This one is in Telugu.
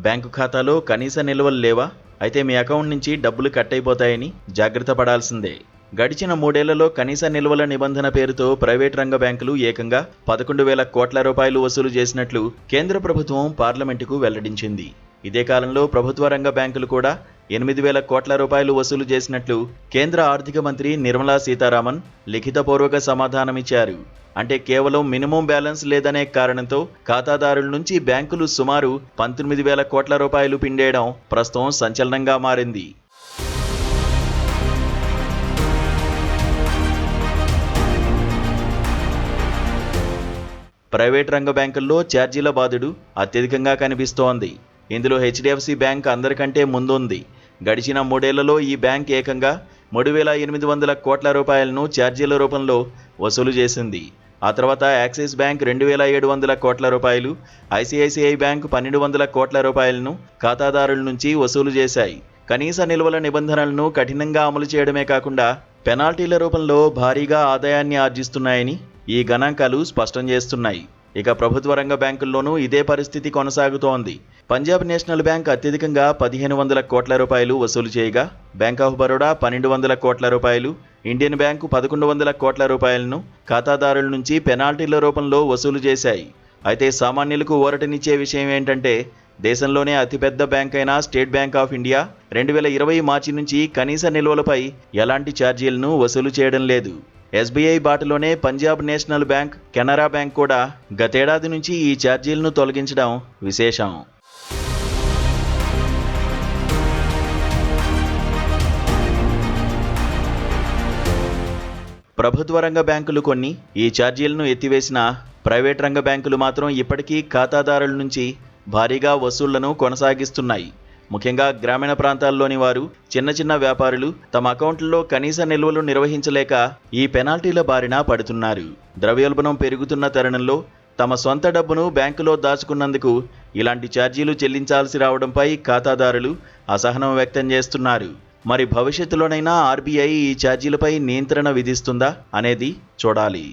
బ్యాంకు ఖాతాలో కనీస నిల్వలు లేవా? అయితే మీ అకౌంట్ నుంచి డబ్బులు కట్ అయిపోతాయని జాగ్రత్త పడాల్సిందే. గడిచిన 3 ఏళ్లలో కనీస నిల్వల నిబంధన పేరుతో ప్రైవేట్ రంగ బ్యాంకులు ఏకంగా 11,000 కోట్ల రూపాయలు వసూలు చేసినట్లు కేంద్ర ప్రభుత్వం పార్లమెంటుకు వెల్లడించింది. ఇదే కాలంలో ప్రభుత్వ రంగ బ్యాంకులు కూడా 8,000 కోట్ల రూపాయలు వసూలు చేసినట్లు కేంద్ర ఆర్థిక మంత్రి నిర్మలా సీతారామన్ లిఖితపూర్వక సమాధానమిచ్చారు. అంటే కేవలం మినిమం బ్యాలెన్స్ లేదనే కారణంతో ఖాతాదారుల నుంచి బ్యాంకులు సుమారు 19,000 కోట్ల రూపాయలు పిండేయడం ప్రస్తుతం సంచలనంగా మారింది. ప్రైవేట్ రంగ బ్యాంకుల్లో ఛార్జీల బాధుడు అత్యధికంగా కనిపిస్తోంది. ఇందులో హెచ్డిఎఫ్సి బ్యాంక్ అందరికంటే ముందుంది. గడిచిన 3 ఏళ్లలో ఈ బ్యాంక్ ఏకంగా 3,800 కోట్ల రూపాయలను ఛార్జీల రూపంలో వసూలు చేసింది. ఆ తర్వాత యాక్సిస్ బ్యాంక్ 2,700 కోట్ల రూపాయలు, ఐసిఐసిఐ బ్యాంక్ 1,200 కోట్ల రూపాయలను ఖాతాదారుల నుంచి వసూలు చేశాయి. కనీస నిల్వల నిబంధనలను కఠినంగా అమలు చేయడమే కాకుండా పెనాల్టీల రూపంలో భారీగా ఆదాయాన్ని ఆర్జిస్తున్నాయని ఈ గణాంకాలు స్పష్టం చేస్తున్నాయి. ఇక ప్రభుత్వ రంగ బ్యాంకుల్లోనూ ఇదే పరిస్థితి కొనసాగుతోంది. పంజాబ్ నేషనల్ బ్యాంక్ అత్యధికంగా 1,500 కోట్ల రూపాయలు వసూలు చేయగా, బ్యాంక్ ఆఫ్ బరోడా 1,200 కోట్ల రూపాయలు, ఇండియన్ బ్యాంకు 1,100 కోట్ల రూపాయలను ఖాతాదారుల నుంచి పెనాల్టీల రూపంలో వసూలు చేశాయి. అయితే సామాన్యులకు ఊరటనిచ్చే విషయం ఏంటంటే, దేశంలోనే అతిపెద్ద బ్యాంక్ అయిన స్టేట్ బ్యాంక్ ఆఫ్ ఇండియా 2020 మార్చి నుంచి కనీస నిల్వలపై ఎలాంటి ఛార్జీలను వసూలు చేయడం లేదు. ఎస్బీఐ బాటలోనే Punjab national bank, Canara bank కూడా గతేడాది నుంచి ఈ ఛార్జీలను తొలగించడం విశేషం. ప్రభుత్వ రంగ బ్యాంకులు కొన్ని ఈ ఛార్జీలను ఎత్తివేసినా, ప్రైవేట్ రంగ బ్యాంకులు మాత్రం ఇప్పటికీ ఖాతాదారుల నుంచి భారీగా వసూళ్లను కొనసాగిస్తున్నాయి. ముఖ్యంగా గ్రామీణ ప్రాంతాల్లోని వారు, చిన్న వ్యాపారులు తమ అకౌంట్లలో కనీస నిల్వలు నిర్వహించలేక ఈ పెనాల్టీల బారిన పడుతున్నారు. ద్రవ్యోల్బణం పెరుగుతున్న తరుణంలో తమ సొంత డబ్బును బ్యాంకులో దాచుకున్నందుకు ఇలాంటి ఛార్జీలు చెల్లించాల్సి రావడంపై ఖాతాదారులు అసహనం వ్యక్తం చేస్తున్నారు. మరి భవిష్యత్తులోనైనా ఆర్బీఐ ఈ ఛార్జీలపై నియంత్రణ విధిస్తుందా అనేది చూడాలి.